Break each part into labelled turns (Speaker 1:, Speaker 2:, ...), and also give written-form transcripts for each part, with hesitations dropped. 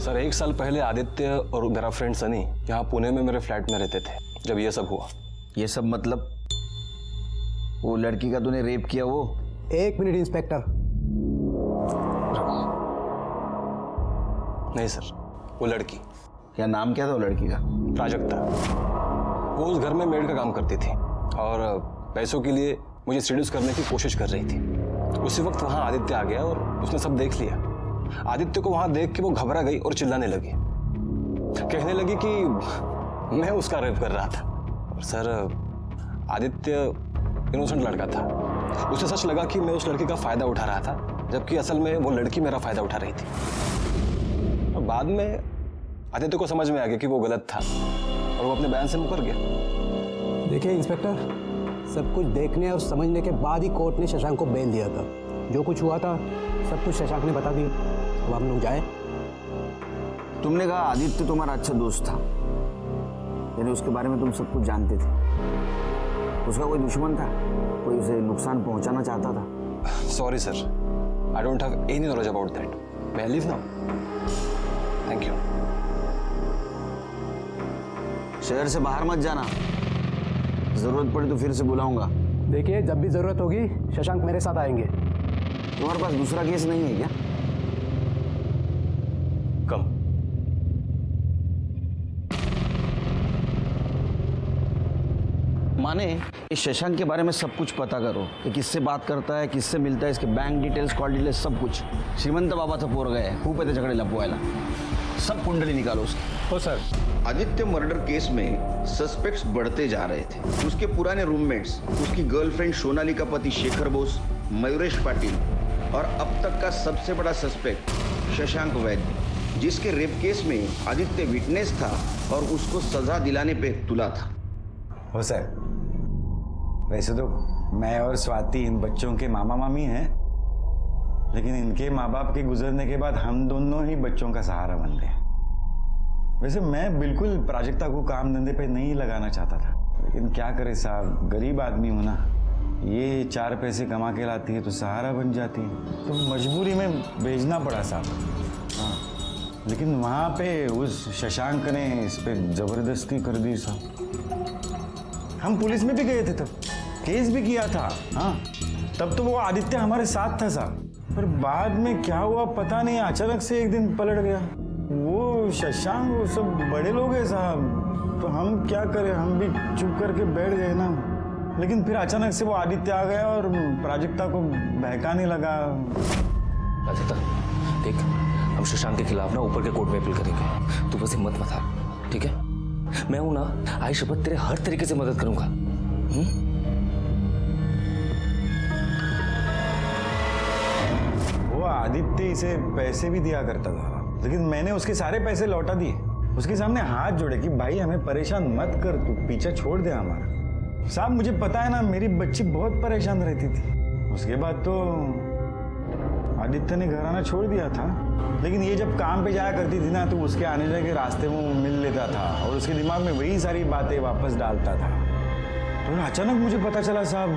Speaker 1: Sir 1 साल पहले आदित्य और मेरा फ्रेंड सनी यहाँ पुणे में मेरे फ्लैट में रहते थे जब ये सब हुआ।
Speaker 2: ये सब मतलब वो लड़की का तूने रेप किया वो?
Speaker 3: 1 मिनट इंस्पेक्टर।
Speaker 1: नहीं सर, वो लड़की।
Speaker 2: क्या नाम क्या था वो लड़की का?
Speaker 1: प्राजक्ता। वो उस घर में मेड का काम करती थी और पैसों के लिए मुझे सीड्यूस करने की कोशिश कर रही थी। उसी वक्त वहाँ आदित्य आ गया और उसने सब देख लिया। आदित्य को वहाँ देख के वो घबरा गई और चिल्लाने लगी, कहने लगी कि मैं उसका रेप कर रहा था। और सर आदित्य इनोसेंट लड़का था, उसे सच लगा कि मैं उस लड़की का फायदा उठा रहा था, जबकि असल में वो लड़की मेरा फायदा उठा रही थी। और बाद में आदित्य को समझ में आ गया कि वो गलत था और वो अपने बयान से मुकर गया।
Speaker 3: देखिए इंस्पेक्टर, सब कुछ देखने और समझने के बाद ही कोर्ट ने शशांक को बेल दिया था। जो कुछ हुआ था सब कुछ शशांक ने बता दिया। अब हम लोग जाए।
Speaker 2: तुमने कहा आदित्य तुम्हारा अच्छा दोस्त था, यानी उसके बारे में तुम सब कुछ जानते थे। उसका कोई दुश्मन था? कोई उसे नुकसान पहुंचाना चाहता था?
Speaker 1: Sorry sir, I don't have any knowledge about that. मैं लीव नाउ। Thank you.
Speaker 2: शहर से बाहर मत जाना, जरूरत पड़ी तो फिर से बुलाऊंगा।
Speaker 3: देखिए जब भी जरूरत होगी शशांक मेरे साथ आएंगे।
Speaker 2: तुम्हारे पास दूसरा केस नहीं है क्या?
Speaker 1: कम।
Speaker 2: माने इस शशांक के बारे में सब कुछ पता करो कि किससे बात करता है, किससे मिलता है, इसके बैंक डिटेल्स, कॉल डिटेल्स, सब कुछ। श्रीमंत बाबाचं पोरग आहे, खूप येते झगडे लपवायला। सब कुंडली निकालो उसकी।
Speaker 3: हो सर।
Speaker 4: आदित्य मर्डर केस में सस्पेक्ट्स बढ़ते जा रहे थे। उसके पुराने रूममेट्स, उसकी गर्लफ्रेंड सोनाली का पति शेखर बोस, मयूरेश पाटिल और अब तक का सबसे बड़ा सस्पेक्ट शशांक वैद्य, जिसके रेप केस में आदित्य विटनेस था और उसको सजा दिलाने पे तुला था।
Speaker 5: हो सर, वैसे तो मैं और स्वाति इन बच्चों के मामा मामी हैं, लेकिन इनके माँ बाप के गुजरने के बाद हम दोनों ही बच्चों का सहारा बन गए। वैसे मैं बिल्कुल प्राजक्ता को काम धंधे पे नहीं लगाना चाहता था, लेकिन क्या करे साहब, गरीब आदमी हूं ना। ये 4 पैसे कमा के लाती है तो सहारा बन जाती है, तो मजबूरी में भेजना पड़ा साहब। हाँ, लेकिन वहाँ पे उस शशांक ने इस पे जबरदस्ती कर दी साहब। हम पुलिस में भी गए थे, तब केस भी किया था। हाँ, तब तो वो आदित्य हमारे साथ था साहब, पर बाद में क्या हुआ पता नहीं, अचानक से एक दिन पलट गया। वो शशांक, वो सब बड़े लोग हैं साहब, तो हम क्या करें, हम भी चुप करके बैठ गए ना। लेकिन फिर अचानक से वो आदित्य आ गया और प्राजक्ता को बहकाने लगा।
Speaker 6: प्राजक्ता देख, हम शशांक के खिलाफ ना ऊपर के कोर्ट में अपील करेंगे। तू बस हिम्मत मत हार, ठीक है? मैं हूं ना, आई शपथ तेरे हर तरीके से मदद करूंगा।
Speaker 5: वो आदित्य इसे पैसे भी दिया करता था, लेकिन मैंने उसके सारे पैसे लौटा दिए। उसके सामने हाथ जोड़े कि भाई हमें परेशान मत कर, तू पीछा छोड़ दे हमारा। साहब मुझे पता है ना, मेरी बच्ची बहुत परेशान रहती थी। उसके बाद तो आदित्य ने घर आना छोड़ दिया था, लेकिन ये जब काम पे जाया करती थी ना, तो उसके आने जाने के रास्ते में मिल लेता था और उसके दिमाग में वही सारी बातें वापस डालता था। तो अचानक मुझे पता चला साहब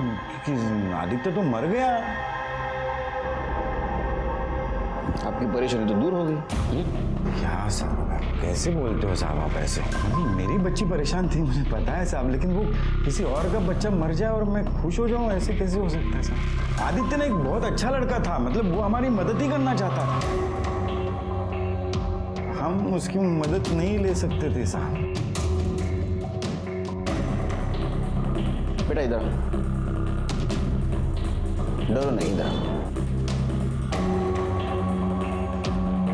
Speaker 5: कि आदित्य तो मर गया।
Speaker 2: आपकी परेशानी तो दूर हो गई।
Speaker 5: क्या साहब, कैसे बोलते हो साहब आप ऐसे? मेरी बच्ची परेशान थी, मुझे पता है साहब, लेकिन वो किसी और का बच्चा मर जाए और मैं खुश हो जाऊं, ऐसे कैसे हो सकता है साहब? आदित्य ने एक बहुत अच्छा लड़का था, मतलब वो हमारी मदद ही करना चाहता था। हम उसकी मदद नहीं ले सकते थे साहब।
Speaker 2: बेटा इधर डरो नहीं, इधर।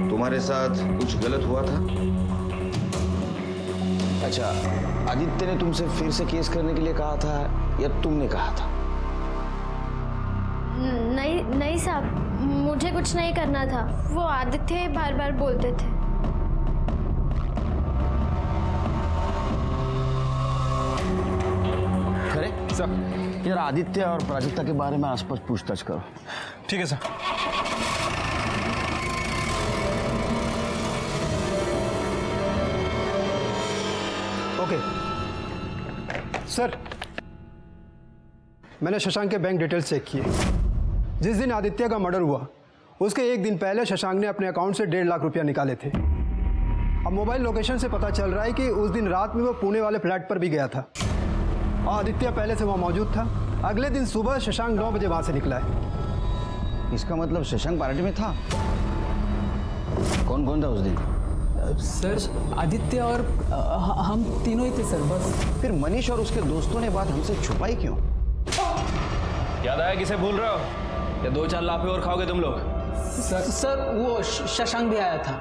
Speaker 4: तुम्हारे साथ कुछ गलत हुआ था?
Speaker 2: अच्छा, आदित्य ने तुमसे फिर से केस करने के लिए कहा था या तुमने कहा था?
Speaker 7: नहीं साहब, मुझे कुछ नहीं करना था। वो आदित्य बार बार बोलते थे।
Speaker 2: खरे सर, यार आदित्य और प्राजक्ता के बारे में आसपास पूछताछ करो।
Speaker 1: ठीक है सर।
Speaker 3: ओके सर, मैंने शशांक के बैंक डिटेल्स चेक किए। जिस दिन आदित्य का मर्डर हुआ उसके 1 दिन पहले शशांक ने अपने अकाउंट से 1.5 लाख रुपया निकाले थे। अब मोबाइल लोकेशन से पता चल रहा है कि उस दिन रात में वो पुणे वाले फ्लैट पर भी गया था। आदित्य पहले से वहाँ मौजूद था। अगले दिन सुबह शशांक 9 बजे वहाँ से निकला है।
Speaker 2: इसका मतलब शशांक पार्टी में था। कौन कौन था उस दिन?
Speaker 8: सर आदित्य और हम तीनों ही थे सर, बस।
Speaker 2: फिर मनीष और उसके दोस्तों ने बात हमसे छुपाई क्यों?
Speaker 6: याद आया किसे भूल रहे हो या 2-4 लाफे और खाओगे तुम लोग?
Speaker 8: सर वो शशांक भी आया था।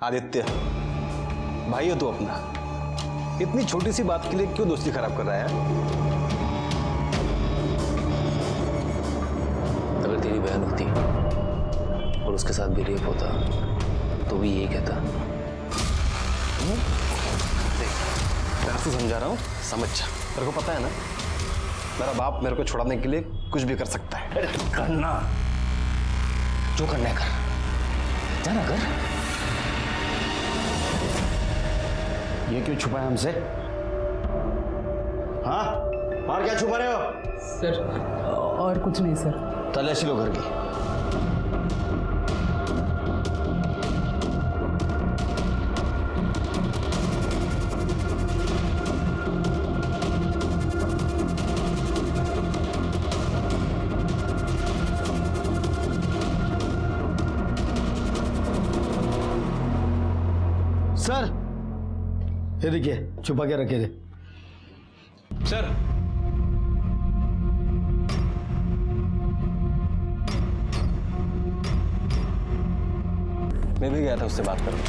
Speaker 1: आदित्य भाई हो तू अपना, इतनी छोटी सी बात के लिए क्यों दोस्ती खराब कर रहा है?
Speaker 6: अगर तेरी बहन होती और उसके साथ भी रेप होता तो भी यही कहता।
Speaker 1: मैं आपसे समझा रहा हूँ, समझ जा। मेरे को पता है ना, मेरा बाप मेरे को छुड़ाने के लिए कुछ भी कर सकता है।
Speaker 6: अरे करना जो करना है कर, जाना कर।
Speaker 2: ये क्यों छुपाया हमसे? हाँ, और क्या छुपा रहे हो?
Speaker 8: सर और कुछ नहीं सर।
Speaker 2: तलाशी लो घर की।
Speaker 9: सर ये देखिए, छुपा के रखे थे।
Speaker 6: सर
Speaker 1: मैं भी गया था उससे बात करने।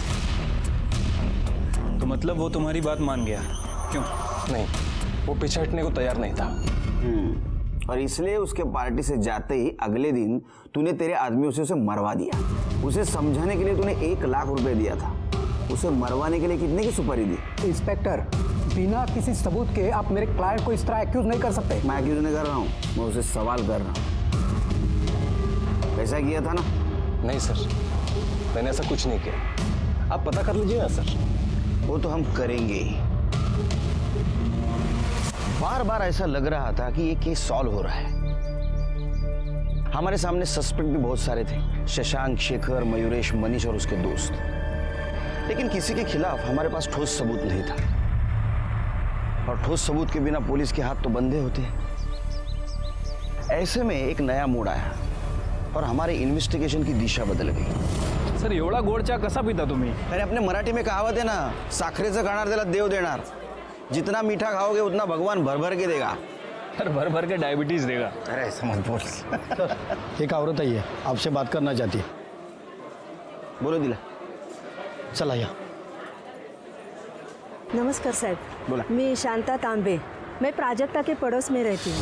Speaker 10: तो मतलब वो तुम्हारी बात मान गया? क्यों?
Speaker 1: नहीं, वो पीछे हटने को तैयार नहीं था।
Speaker 2: और इसलिए उसके पार्टी से जाते ही अगले दिन तूने तेरे आदमियों से उसे मरवा दिया। उसे समझाने के लिए तूने 1 लाख रुपए दिया था। उसे मरवाने के लिए कितने की सुपारी दी?
Speaker 3: इंस्पेक्टर, बिना किसी सबूत के आप मेरे क्लाइंट को इस तरह एक्यूज नहीं कर सकते।
Speaker 2: मैं एक्यूज नहीं कर रहा हूँ, मैं उसे सवाल कर रहा हूँ। ऐसा किया था ना?
Speaker 1: नहीं सर, मैंने ऐसा कुछ नहीं किया। आप पता कर लीजिए ना सर।
Speaker 2: वो तो हम करेंगे ही। बार बार ऐसा लग रहा था कि ये केस सॉल्व हो रहा है। हमारे सामने सस्पेक्ट भी बहुत सारे थे, शशांक, शेखर, मयूरेश, मनीष और उसके दोस्त। लेकिन किसी के खिलाफ हमारे पास ठोस सबूत नहीं था, और ठोस सबूत के बिना पुलिस के हाथ तो बंधे होते हैं। ऐसे में एक नया मोड़ आया और हमारे इन्वेस्टिगेशन की दिशा बदल गई।
Speaker 10: सर एवढा गोड चहा कसा पिता तुम्ही?
Speaker 2: अरे अपने मराठी में कहावत है ना, साखरेचं खाणार त्याला देव देणार। जितना मीठा खाओगे उतना भगवान भर भर के देगा।
Speaker 10: सर भर भर के डायबिटीज देगा।
Speaker 2: अरे ऐसा मत बोल।
Speaker 9: एक औरत आई है, आपसे बात करना चाहती है।
Speaker 2: बोलो दिला।
Speaker 9: चला या।
Speaker 11: नमस्कार
Speaker 2: बोला।
Speaker 11: साहब, मैं शांता तांबे, मैं प्राजक्ता के पड़ोस में रहती हूँ।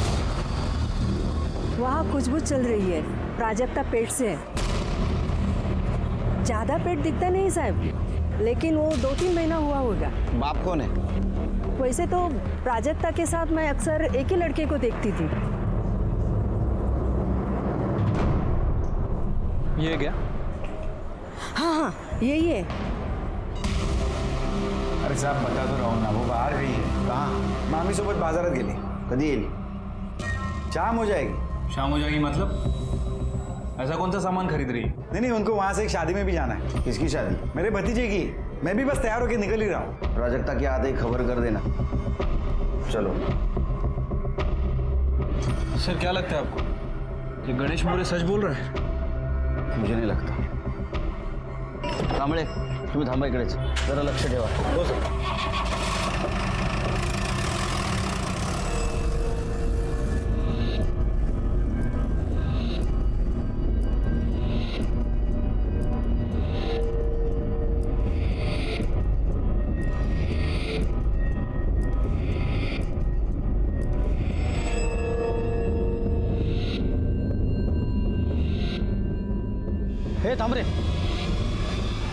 Speaker 11: वहाँ कुछ चल रही है, प्राजक्ता पेट से है। ज़्यादा पेट दिखता नहीं साहब, लेकिन वो 2-3 महीना हुआ होगा।
Speaker 2: बाप कौन है?
Speaker 11: वैसे तो प्राजक्ता के साथ मैं अक्सर एक ही लड़के को देखती थी।
Speaker 10: ये क्या?
Speaker 11: हाँ, यही है।
Speaker 5: अरे साहब बता तो रहा हूँ ना, वो बाहर गई है।
Speaker 2: कहाँ?
Speaker 5: मामी सोबत बाजारात गेली।
Speaker 2: कधी येईल?
Speaker 5: शाम हो जाएगी।
Speaker 10: शाम हो जाएगी मतलब? ऐसा कौन सा सामान खरीद रही है?
Speaker 5: नहीं, उनको वहां से एक शादी में भी जाना है।
Speaker 2: किसकी शादी?
Speaker 5: मेरे भतीजे की। मैं भी बस तैयार होकर निकल ही रहा हूँ।
Speaker 2: प्राजक्ता के आते ही खबर कर देना। चलो।
Speaker 10: सर क्या लगता है आपको, ये गणेश मोरे सच बोल रहा है?
Speaker 2: मुझे नहीं लगता। कांबळे, तुम्ही थांबा इकडेच, जरा लक्ष ठेवा। हो सर।
Speaker 9: हे थांब रे,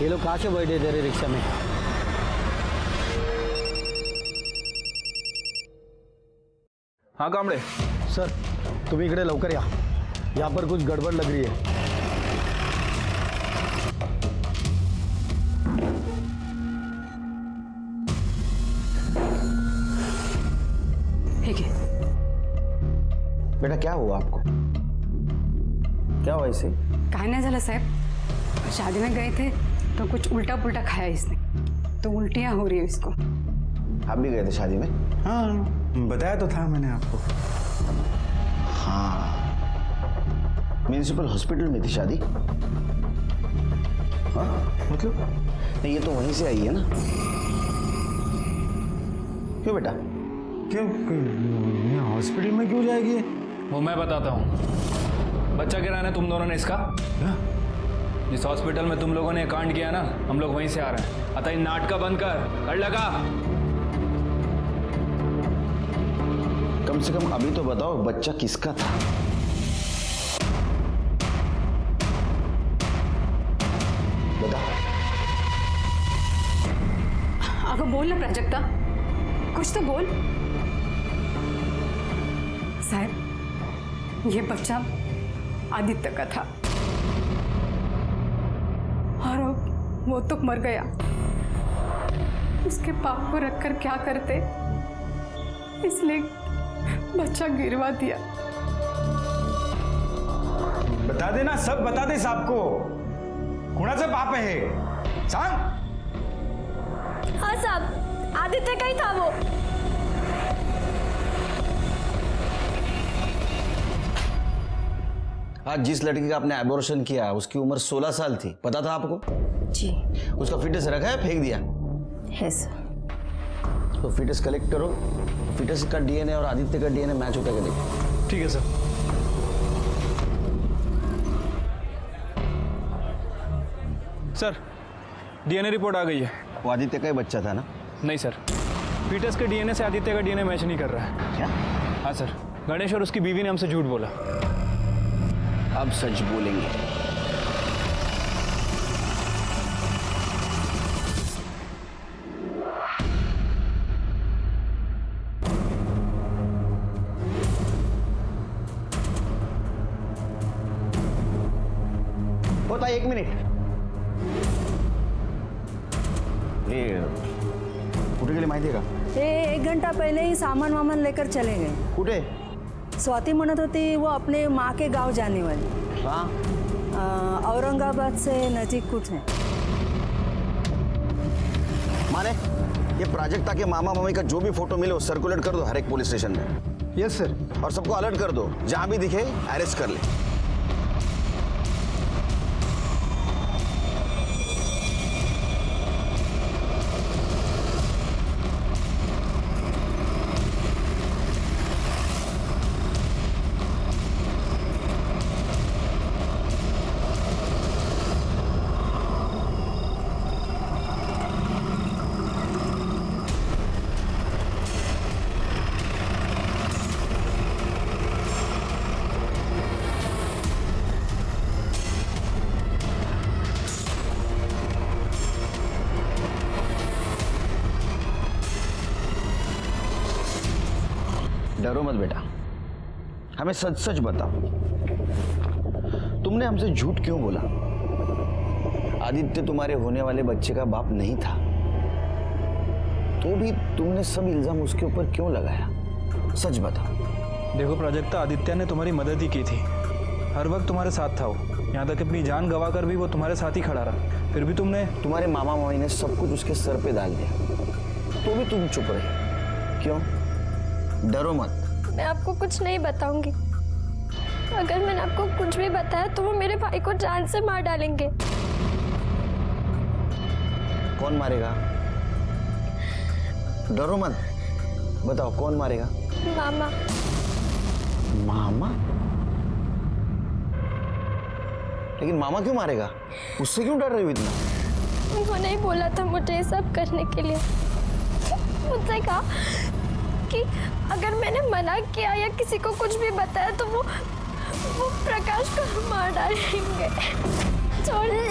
Speaker 9: ये लोग कहाँ से बैठे तेरे रिक्शा में?
Speaker 10: हाँ कांबळे,
Speaker 9: सर तुम्ही इकडे लवकर या, यहाँ पर कुछ गड़बड़ लग रही है।
Speaker 2: बेटा क्या हुआ आपको? क्या हुआ इसे?
Speaker 12: काय नाही झालं साहेब, शादी में गए थे तो कुछ उल्टा पुल्टा खाया इसने, तो उल्टियाँ हो रही है इसको।
Speaker 2: आप भी गए थे शादी में?
Speaker 5: हाँ, बताया तो था मैंने आपको।
Speaker 2: हाँ, म्यूनिसिपल हॉस्पिटल में थी शादी। हाँ
Speaker 5: मतलब
Speaker 2: नहीं, ये तो वहीं से आई है ना? क्यों बेटा?
Speaker 5: क्यों हॉस्पिटल में क्यों जाएगी?
Speaker 10: वो मैं बताता हूँ। बच्चा गिराना है तुम दोनों ने इसका। जिस हॉस्पिटल में तुम लोगों ने कांड किया ना, हम लोग वहीं से आ रहे हैं। अतः इन नाटक बंद कर लगा।
Speaker 2: कम से कम अभी तो बताओ बच्चा किसका था? बता।
Speaker 12: अगर बोल ना प्राजक्ता, कुछ तो बोल। साहब, ये बच्चा आदित्य का था और वो तो मर गया। उसके पाप को रखकर क्या करते, इसलिए बच्चा गिरवा दिया।
Speaker 5: बता देना, सब बता दे साहब को। कुणाचा बाप है सांग?
Speaker 7: हाँ साहब, आदित्य का ही था वो।
Speaker 2: आज जिस लड़की का आपने एबॉर्शन किया उसकी उम्र 16 साल थी, पता था आपको?
Speaker 11: जी
Speaker 2: उसका फिटस रखा है, फेंक दिया?
Speaker 11: है सर।
Speaker 2: तो फिटस कलेक्ट करो, फिटस का डीएनए और आदित्य का डीएनए मैच होता है देखो।
Speaker 10: ठीक है सर। सर, डीएनए रिपोर्ट आ गई है।
Speaker 2: वो आदित्य का ही बच्चा था ना?
Speaker 10: नहीं सर, फीटस के डीएनए से आदित्य का डीएनए मैच नहीं कर रहा है।
Speaker 2: क्या?
Speaker 10: हाँ सर, गणेश और उसकी बीवी ने हमसे झूठ बोला।
Speaker 2: अब सच बोलेंगे। होता 1 मिनिट। कुठे गेले माहिती आहे का?
Speaker 11: ते 1 घंटा पहले ही सामान वामान लेकर चले गए।
Speaker 2: कुठे?
Speaker 11: स्वाति म्हणत होती वो अपने माँ के गांव जाने वाली।
Speaker 2: हाँ,
Speaker 11: औरंगाबाद से नजीक कुछ है।
Speaker 2: माने ये प्राजक्ता के मामा मामी का जो भी फोटो मिले वो सर्कुलेट कर दो हर एक पुलिस स्टेशन में।
Speaker 3: Yes sir.
Speaker 2: और सबको अलर्ट कर दो, जहां भी दिखे अरेस्ट कर ले। डरो मत बेटा, हमें सच सच बताओ, तुमने हमसे झूठ क्यों बोला? आदित्य तुम्हारे होने वाले बच्चे का बाप नहीं था, तो भी तुमने सब इल्जाम उसके ऊपर क्यों लगाया? सच बताओ।
Speaker 10: देखो प्राजक्ता, आदित्य ने तुम्हारी मदद ही की थी, हर वक्त तुम्हारे साथ था वो, यहाँ तक अपनी जान गंवा कर भी वो तुम्हारे साथ ही खड़ा रहा। फिर भी तुमने,
Speaker 2: तुम्हारे मामा मामी ने सब कुछ उसके सर पे डाल दिया, तो भी तुम चुप रहे क्यों? डरो मत।
Speaker 7: मैं आपको कुछ नहीं बताऊंगी। अगर मैंने आपको कुछ भी बताया तो वो मेरे भाई को जान से मार डालेंगे।
Speaker 2: कौन मारेगा? डरो मत, बताओ कौन मारेगा?
Speaker 7: मामा।
Speaker 2: मामा? लेकिन मामा क्यों मारेगा? उससे क्यों डर रही हो इतना?
Speaker 7: वो नहीं बोला था मुझे ये सब करने के लिए। मुझसे कहा कि अगर मैंने मना किया या किसी को कुछ भी बताया तो वो प्रकाश को मार डालेंगे। छोड़िए।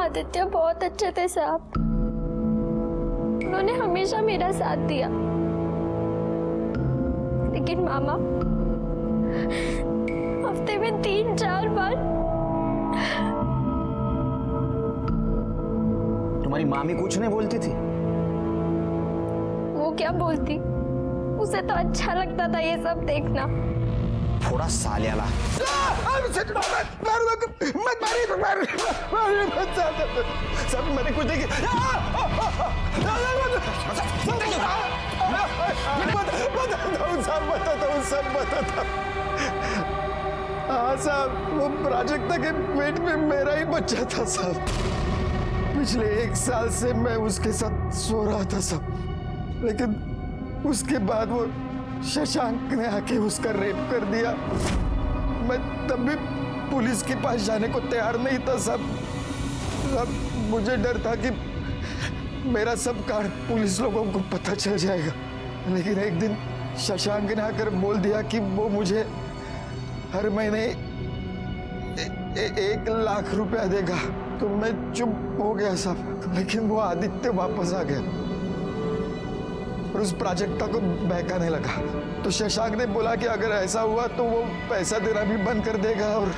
Speaker 7: आदित्य बहुत अच्छे थे साहब, उन्होंने हमेशा मेरा साथ दिया। लेकिन मामा हफ्ते में 3-4 बार
Speaker 2: मामी कुछ नहीं बोलती थी?
Speaker 7: वो क्या बोलती, उसे तो अच्छा लगता था ये सब देखना।
Speaker 2: थोड़ा सालियाला।
Speaker 5: सब मैंने कुछ देखी। सब बताता। हाँ साहब, वो प्राजक्ता के पेट में मेरा ही बच्चा था साहब। पिछले 1 साल से मैं उसके साथ सो रहा था साहब, लेकिन उसके बाद वो शशांक ने आके उसका रेप कर दिया। मैं तब भी पुलिस के पास जाने को तैयार नहीं था साहब। मुझे डर था कि मेरा सब कांड पुलिस लोगों को पता चल जाएगा, लेकिन एक दिन शशांक ने आकर बोल दिया कि वो मुझे हर महीने 1 लाख रुपया देगा। तो मैं चुप हो गया साहब, लेकिन वो आदित्य वापस आ गया और उस प्राजक्ता को बहकाने लगा। तो शशांक ने बोला कि अगर ऐसा हुआ तो वो पैसा देना भी बंद कर देगा और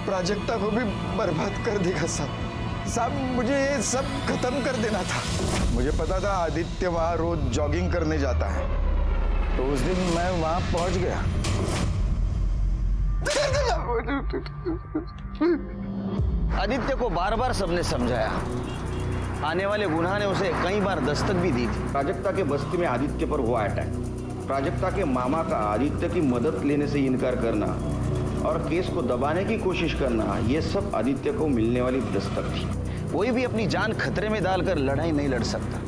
Speaker 5: प्राजक्ता को भी बर्बाद कर देगा साहब। मुझे ये सब खत्म कर देना था। मुझे पता था आदित्य वहां रोज जॉगिंग करने जाता है, तो उस दिन मैं वहां पहुंच गया।
Speaker 2: आदित्य को बार बार सबने समझाया, आने वाले गुनाह ने उसे कई बार दस्तक भी दी थी।
Speaker 4: प्राजक्ता के बस्ती में आदित्य पर हुआ अटैक, प्राजक्ता के मामा का आदित्य की मदद लेने से इनकार करना और केस को दबाने की कोशिश करना, ये सब आदित्य को मिलने वाली दस्तक थी।
Speaker 2: कोई भी अपनी जान खतरे में डालकर लड़ाई नहीं लड़ सकता,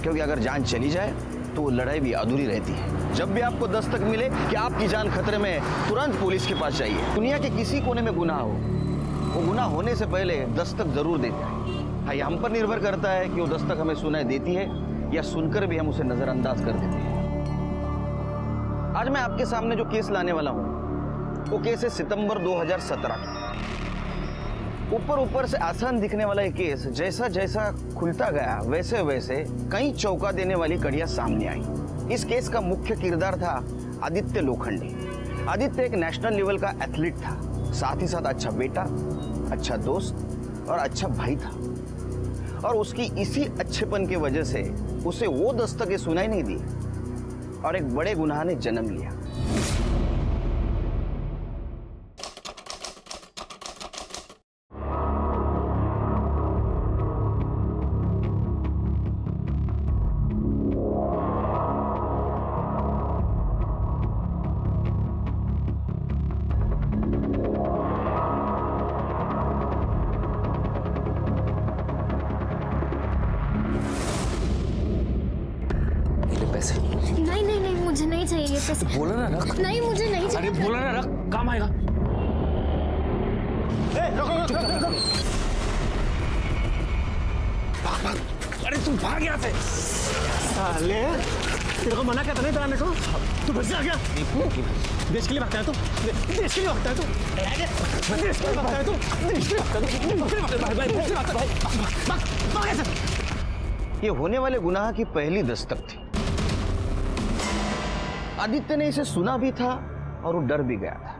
Speaker 2: क्योंकि अगर जान चली जाए तो वो लड़ाई भी अधूरी रहती है। जब भी आपको दस्तक मिले कि आपकी जान खतरे में, तुरंत पुलिस के पास जाइए। दुनिया के किसी कोने में गुनाह हो, वो गुनाह होने से पहले दस्तक जरूर देता है। हाँ, ये हम पर निर्भर करता है कि वो दस्तक हमें सुनाई देती है या सुनकर भी हम उसे नजरअंदाज कर देते हैं। आज मैं आपके सामने जो केस लाने वाला हूं, वो केस है सितंबर 2017 का। ऊपर से आसान दिखने वाला ये केस जैसा जैसा खुलता गया, वैसे वैसे कई चौंका देने वाली कड़ियां सामने आई। इस केस का मुख्य किरदार था आदित्य लोखंडे। आदित्य एक नेशनल लेवल का एथलीट था, साथ ही साथ अच्छा बेटा, अच्छा दोस्त और अच्छा भाई था। और उसकी इसी अच्छेपन की वजह से उसे वो दस्तकें सुनाई नहीं दी और एक बड़े गुनाह ने जन्म लिया।
Speaker 7: नहीं, मुझे नहीं चाहिए पैसे।
Speaker 6: बोला ना रख।
Speaker 7: नहीं, मुझे नहीं चाहिए।
Speaker 6: अरे बोला ना रख, काम आएगा। अरे तू भाग यहाँ से।
Speaker 9: साले, तेरे को मना करता नहीं था को? तू फिर से आ गया? देश के लिए भागता है तू? देश के लिए भागता है तू? देश के लिए भागता है तू? देश के लिए भागता है तू? देश के लिए भागता है।
Speaker 2: ये होने वाले गुनाह की पहली दस्तक थी। आदित्य ने इसे सुना भी था और वो डर भी गया था,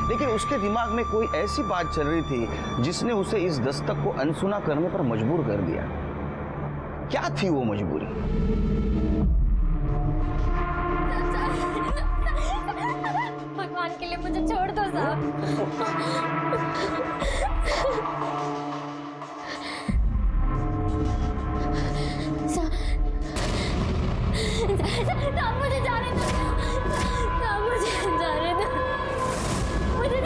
Speaker 2: लेकिन उसके दिमाग में कोई ऐसी बात चल रही थी जिसने उसे इस दस्तक को अनसुना करने पर मजबूर कर दिया। क्या थी वो मजबूरी?
Speaker 7: भगवान के लिए मुझे छोड़ दो साहब। मुझे जाने दो, मुझे जाने दो, मुझे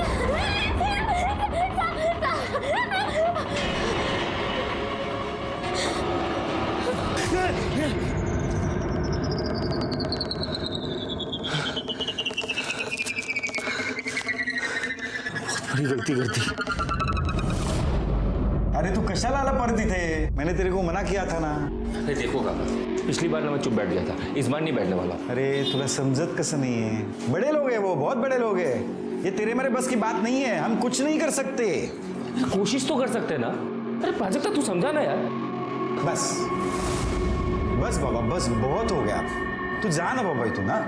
Speaker 6: बड़ी गलती कर दी।
Speaker 5: अरे तू कशाला आला परत इथे? मैंने तेरे को मना किया था ना।
Speaker 6: अरे देखो काका, पिछली बार ना मैं चुप बैठ गया था, इस बार नहीं बैठने वाला।
Speaker 5: अरे थोड़ा समझत कसं नहीं है? बड़े लोग हैं वो, बहुत बड़े लोग हैं। ये तेरे मेरे बस की बात नहीं है, हम कुछ नहीं कर सकते।
Speaker 6: कोशिश तो कर सकते हैं ना। अरे प्राजक्ता तू समझा ना यार।
Speaker 5: बस बस बाबा, बस बहुत हो गया। तू जा ना बाबा, तू ना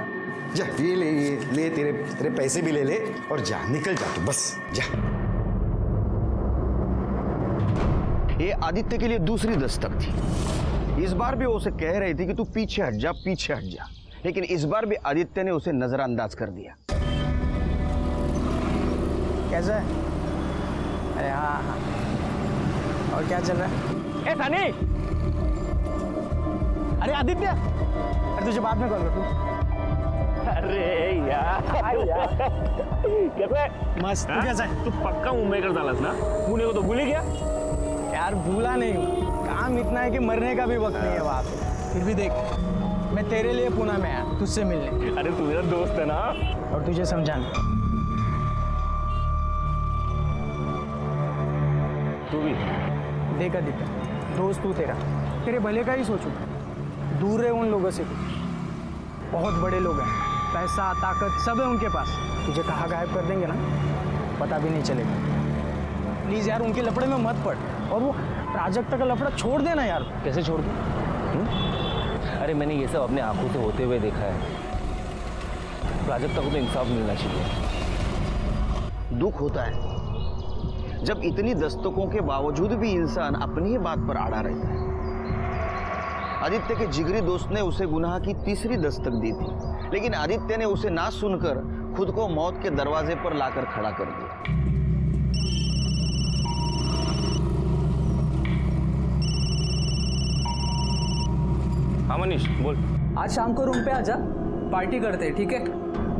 Speaker 5: जा, ये ले तेरे पैसे भी ले ले और जा, निकल जा तू, बस जा।
Speaker 4: ये आदित्य के लिए दूसरी दस्तक थी। इस बार भी वो उसे कह रही थी कि तू पीछे हट जा, पीछे हट जा, लेकिन इस बार भी आदित्य ने उसे नजरअंदाज कर दिया।
Speaker 9: कैसा है? अरे हाँ हाँ, और क्या चल रहा है? ए सनी, अरे आदित्य, अरे तुझे बाद में कॉल कर दूँ।
Speaker 6: अरे यार कैसे?
Speaker 9: मस्त। तू कैसा है?
Speaker 6: तू पक्का मुंबई कर डालस ना? पुणे को तो भूल ही गया
Speaker 9: यार। भूला नहीं हूँ, काम इतना है कि मरने का भी वक्त नहीं है वहाँ पे। फिर भी देख, मैं तेरे लिए पुणे में आया तुझसे मिलने।
Speaker 6: अरे तू मेरा दोस्त है ना,
Speaker 9: और तुझे समझाना।
Speaker 6: तू भी
Speaker 9: देख आदित्य, दोस्त तू तेरे भले का ही सोचू। दूर रहे उन लोगों से। बहुत बड़े लोग हैं, पैसा ताकत सब है उनके पास। तुझे कहाँ गायब कर देंगे ना, पता भी नहीं चलेगा। प्लीज़ यार, उनके लफड़े में मत पड़। और वो प्राजक्ता का लफड़ा छोड़ देना यार।
Speaker 6: कैसे छोड़ दूं? अरे मैंने ये सब अपने आंखों से होते हुए देखा है। प्राजक्ता को तो इंसाफ मिलना चाहिए।
Speaker 4: दुख होता है जब इतनी दस्तकों के बावजूद भी इंसान अपनी ही बात पर अड़ा रहता है। आदित्य के जिगरी दोस्त ने उसे गुनाह की तीसरी दस्तक दी थी, लेकिन आदित्य ने उसे ना सुनकर खुद को मौत के दरवाजे पर लाकर खड़ा कर दिया।
Speaker 6: हाँ मनीष बोल।
Speaker 8: आज शाम को रूम पे आजा, पार्टी करते हैं, ठीक है?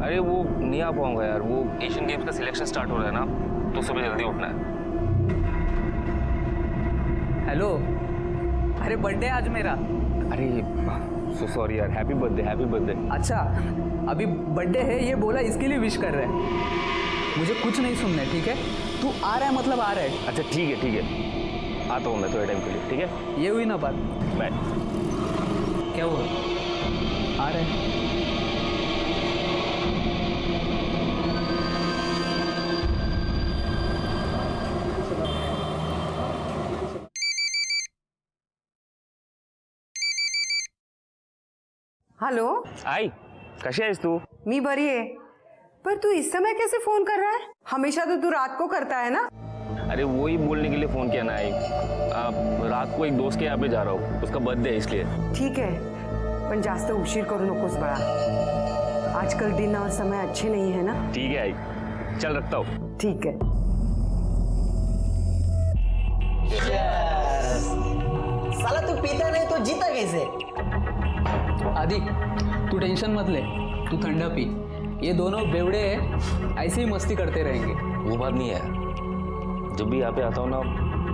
Speaker 6: अरे वो नहीं आ पाऊंगा यार, वो एशियन गेम्स का सिलेक्शन स्टार्ट हो रहा है ना, तो सुबह जल्दी उठना है।
Speaker 8: हेलो, अरे बर्थडे आज मेरा।
Speaker 6: अरे सो सॉरी यार, हैप्पी बर्थडे, हैप्पी बर्थडे।
Speaker 8: अच्छा, अभी बर्थडे है ये बोला, इसके लिए विश कर रहे हैं। मुझे कुछ नहीं सुनना है, ठीक है? तू आ रहा है मतलब आ रहा है।
Speaker 6: अच्छा ठीक है ठीक है, आता हूँ मैं थोड़े टाइम के लिए, ठीक है?
Speaker 8: ये हुई ना बात।
Speaker 6: बाय।
Speaker 8: क्या हुआ? आ रहे हैं।
Speaker 12: हॅलो,
Speaker 6: आई कशी आहेस तू?
Speaker 12: मी बरी आहे, पर तू इस समय कैसे फोन कर रहा है? हमेशा तो तू रात को करता है ना?
Speaker 6: अरे वो ही बोलने के लिए फोन किया ना आई। रात को एक दोस्त के यहाँ पे जा रहा हूँ, उसका बर्थडे है इसलिए।
Speaker 12: ठीक है, पण जास्त उशीर करू नकोस बाळा। आजकल दिन और समय अच्छे नहीं है ना?
Speaker 6: ठीक है आई, चल रखता हूँ।
Speaker 12: ठीक है।
Speaker 9: साला तू पीता नहीं तो जीता कैसे?
Speaker 8: आदि, तू टेंशन मत ले, तू ठंडा पी। ये दोनों बेवड़े हैं, ऐसे ही मस्ती करते रहेंगे।
Speaker 6: वो बात नहीं है, जब भी यहाँ पे आता हूँ ना,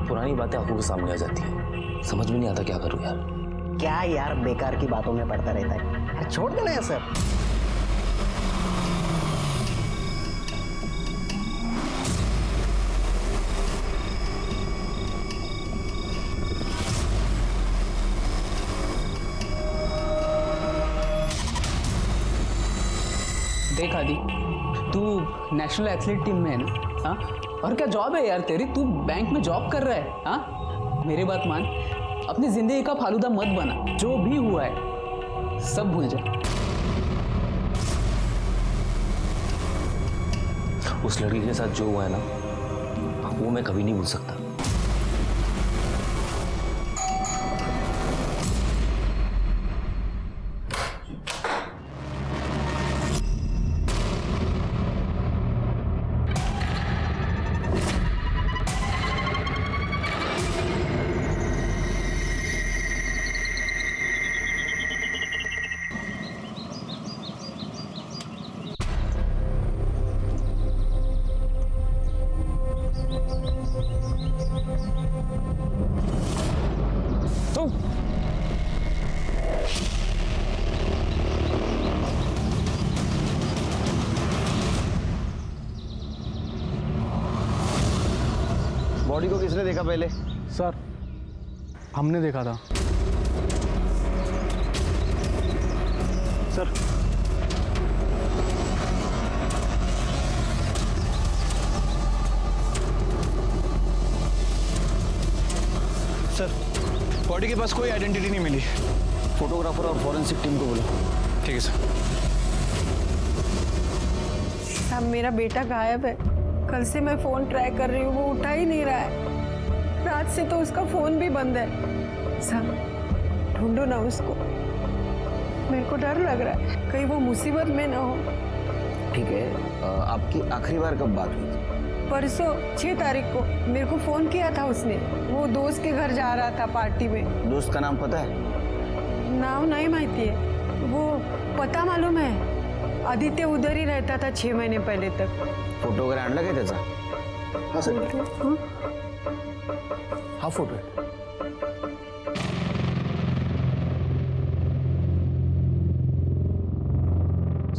Speaker 6: पुरानी बातें आंखों के सामने आ जाती है। समझ में नहीं आता क्या करूँ यार।
Speaker 9: क्या यार, बेकार की बातों में पड़ता रहता है यार, छोड़ देना है सब।
Speaker 8: देख आदि, तू नेशनल एथलीट टीम में है ना? हाँ, और क्या जॉब है यार तेरी? तू बैंक में जॉब कर रहा है। हाँ, मेरी बात मान, अपनी जिंदगी का फालूदा मत बना। जो भी हुआ है सब भूल जा।
Speaker 6: उस लड़की के साथ जो हुआ है ना, वो मैं कभी नहीं भूल सकता।
Speaker 4: बॉडी को किसने देखा पहले?
Speaker 3: सर, हमने देखा था।
Speaker 4: सर,
Speaker 1: बॉडी के पास कोई आइडेंटिटी नहीं मिली।
Speaker 2: फोटोग्राफर और फॉरेंसिक टीम को बोलो।
Speaker 1: ठीक है सर।
Speaker 12: साहब, मेरा बेटा गायब है। कल से मैं फोन ट्राई कर रही हूँ, वो उठा ही नहीं रहा है। रात से तो उसका फोन भी बंद है। सब ढूंढो ना उसको, मेरे को डर लग रहा है कहीं वो मुसीबत में ना हो।
Speaker 2: ठीक है, आपकी आखिरी बार कब बात हुई थी?
Speaker 12: परसों 6 तारीख को मेरे को फोन किया था उसने। वो दोस्त के घर जा रहा था पार्टी में।
Speaker 2: दोस्त का नाम पता है?
Speaker 12: नाम नहीं माहिती है, वो पता मालूम है। आदित्य उधर ही रहता था 6 महीने पहले तक।
Speaker 2: फोटो वगैरे आणला काय त्याचा? हा सर,
Speaker 12: हाँ?
Speaker 2: हा फोटो आहे.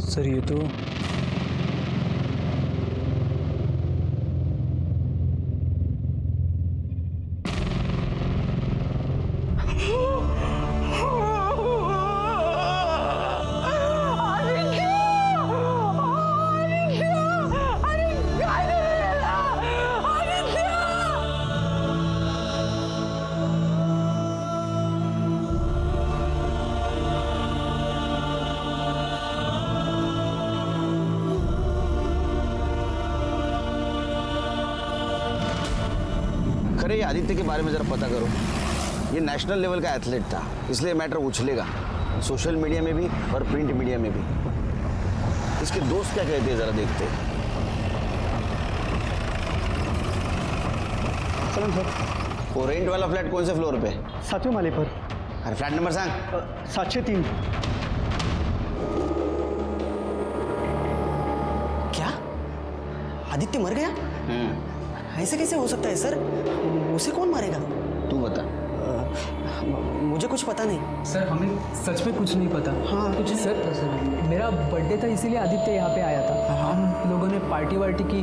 Speaker 8: सर ये तो
Speaker 2: खरे ये आदित्य के बारे में जरा पता करो. ये नेशनल लेवल का एथलीट था, इसलिए मैटर उछलेगा सोशल मीडिया में भी और प्रिंट मीडिया में भी. इसके दोस्त क्या कहते हैं जरा देखते हैं.
Speaker 3: चलो सर.
Speaker 2: वो रेंट वाला फ्लैट कौन से फ्लोर पे?
Speaker 3: 7वें माले पर.
Speaker 2: अरे फ्लैट नंबर सांग.
Speaker 3: 703.
Speaker 9: क्या आदित्य मर गया? ऐसे कैसे हो सकता है सर? उसे कौन मारेगा?
Speaker 2: तू बता.
Speaker 9: मुझे कुछ पता नहीं
Speaker 8: सर, हमें सच में कुछ नहीं पता.
Speaker 9: हाँ, कुछ नहीं
Speaker 8: सर,
Speaker 9: पता सर.
Speaker 8: मेरा बर्थडे था इसीलिए आदित्य यहाँ पे आया था. हम लोगों ने पार्टी वार्टी की.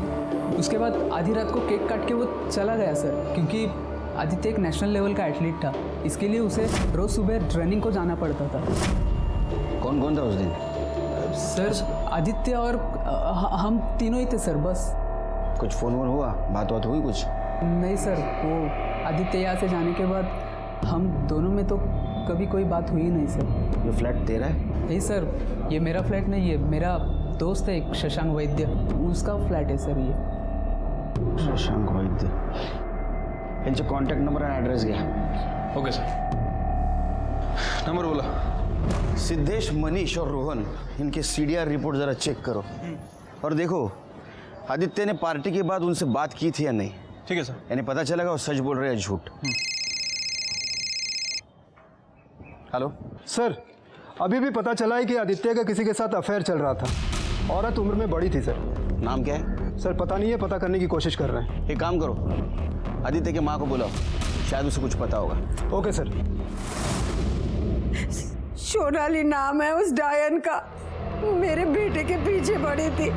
Speaker 8: उसके बाद आधी रात को केक काट के वो चला गया सर, क्योंकि आदित्य एक नेशनल लेवल का एथलीट था. इसके लिए उसे रोज सुबह ट्रेनिंग को जाना पड़ता था.
Speaker 2: कौन कौन था उस दिन?
Speaker 8: सर, आदित्य और हम तीनों ही थे सर, बस.
Speaker 2: कुछ फोन वोन हुआ? बात बात हुई कुछ?
Speaker 8: नहीं सर, वो आदित्य यहाँ से जाने के बाद हम दोनों में तो कभी कोई बात हुई नहीं सर.
Speaker 2: ये फ्लैट तेरा है?
Speaker 8: नहीं सर, ये मेरा फ्लैट नहीं है. मेरा दोस्त है एक शशांक वैद्य, उसका फ्लॅट आहे सर ये.
Speaker 2: शशांक वैद्य. यांचे कॉन्टॅक्ट नंबर आणि ॲड्रेस घ्या.
Speaker 1: Okay sir. नंबर बोला.
Speaker 2: सिद्धेश, मनीष और रोहन, इनके CDR रिपोर्ट ज़रा चेक करो. और देखो आदित्य ने पार्टी के बाद उनसे बात की थी या नहीं.
Speaker 1: ठीक है सर.
Speaker 2: यानी पता चलेगा वो सच बोल रहे हैं झूठ. हेलो
Speaker 3: सर, अभी भी पता चला है कि आदित्य का किसी के साथ अफेयर चल रहा था. औरत उम्र में बड़ी थी सर.
Speaker 2: नाम क्या है?
Speaker 3: सर पता नहीं है, पता करने की कोशिश कर रहे हैं.
Speaker 2: एक काम करो, आदित्य के माँ को बुलाओ, शायद उसे कुछ पता होगा.
Speaker 3: Okay sir.
Speaker 12: सोनाली नाम है उस डायन का. मेरे बेटे के पीछे पड़ी थी.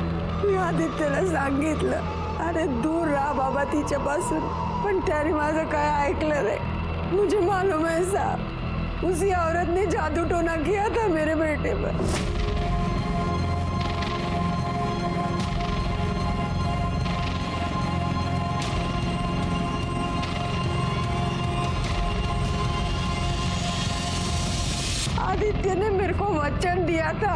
Speaker 12: मी आदित्यला सांगितलं, अरे दूर राहा बाबा तिच्यापासून. पण त्याने माझं काय ऐकलं नाही. मुझे मालूम है साहब, उसी औरत ने जादू टोना किया था मेरे बेटे पर. आदित्य ने मेरे को वचन दिया था,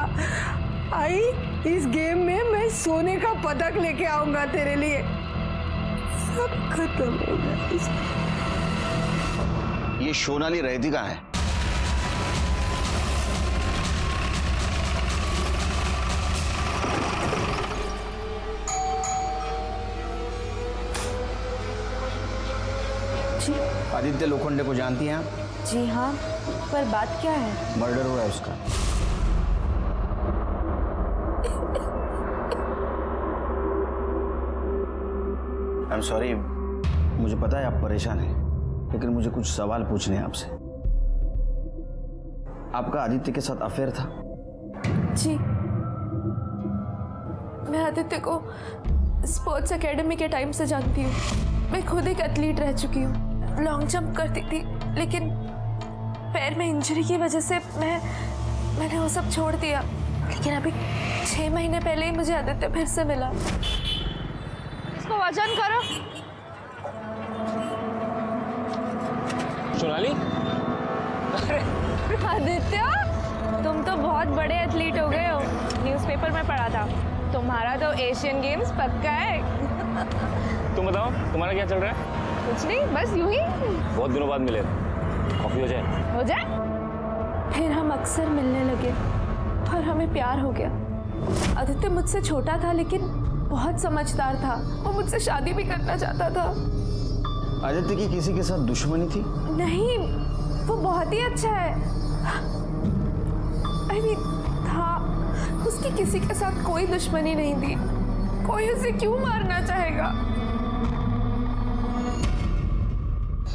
Speaker 12: आई इस गेम में मैं सोने का पदक लेके आऊंगा तेरे लिए. सब खत्म हो गया.
Speaker 2: ये सोनाली रहती कहाँ है? आदित्य लोखंडे को जानती हैं आप?
Speaker 7: जी हाँ, पर बात क्या है?
Speaker 2: मर्डर हुआ है उसका. आई एम सॉरी, मुझे पता है आप परेशान हैं, लेकिन मुझे कुछ सवाल पूछने हैं आपसे. आपका आदित्य के साथ अफेयर था?
Speaker 7: जी, मैं आदित्य को स्पोर्ट्स एकेडमी के टाइम से जानती हूँ. मैं खुद एक एथलीट रह चुकी हूँ. लॉन्ग जंप करती थी, लेकिन पैर में इंजरी की वजह से मैंने वो सब छोड़ दिया. लेकिन अभी 6 महीने पहले ही मुझे आदित्य फिर से मिला. इसको वजन करो.
Speaker 6: सोनाली,
Speaker 7: आदित्य, तुम तो बहुत बड़े एथलीट हो गए हो. न्यूज़पेपर में पढ़ा था तुम्हारा तो एशियन गेम्स पक्का है.
Speaker 6: तुम बताओ तुम्हारा क्या चल रहा है?
Speaker 13: कुछ नहीं, बस यूं ही।
Speaker 6: बहुत दिनों बाद मिले, कॉफी हो जाए?
Speaker 13: हो जाए।
Speaker 7: फिर हम अक्सर मिलने लगे और हमें प्यार हो गया। आदित्य मुझसे छोटा था लेकिन बहुत समझदार था। वो मुझसे शादी भी करना चाहता था।
Speaker 2: आदित्य की किसी के साथ दुश्मनी थी?
Speaker 7: नहीं, वो बहुत ही अच्छा है। I mean, था, उसकी किसी के साथ कोई दुश्मनी नहीं थी। कोई उसे क्यों मारना चाहेगा?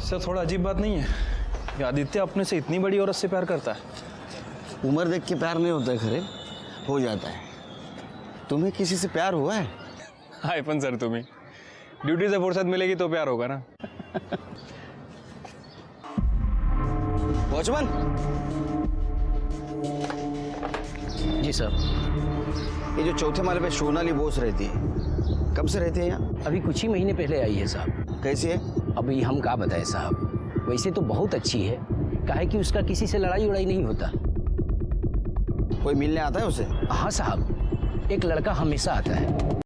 Speaker 10: सर थोड़ा अजीब बात नहीं है कि आदित्य अपने से इतनी बड़ी औरत से प्यार करता है?
Speaker 2: उम्र देख के प्यार नहीं होता है खरे, हो जाता है। तुम्हें किसी से प्यार हुआ है?
Speaker 10: हाय पण सर, तुम्ही ड्यूटी से फुर्सत मिलेगी तो प्यार होगा ना।
Speaker 2: वॉचमैन
Speaker 9: जी साहब।
Speaker 2: ये जो चौथे माले पे सोनाली बोस रहती है, कब से रहती है यहाँ?
Speaker 9: अभी कुछ ही महीने पहले आई है साहब।
Speaker 2: कैसी है?
Speaker 9: अभी हम क्या बताएं साहब, वैसे तो बहुत अच्छी है, काहे कि उसका किसी से लड़ाई उड़ाई नहीं होता।
Speaker 2: कोई मिलने आता है उसे?
Speaker 9: हाँ साहब, एक लड़का हमेशा आता है।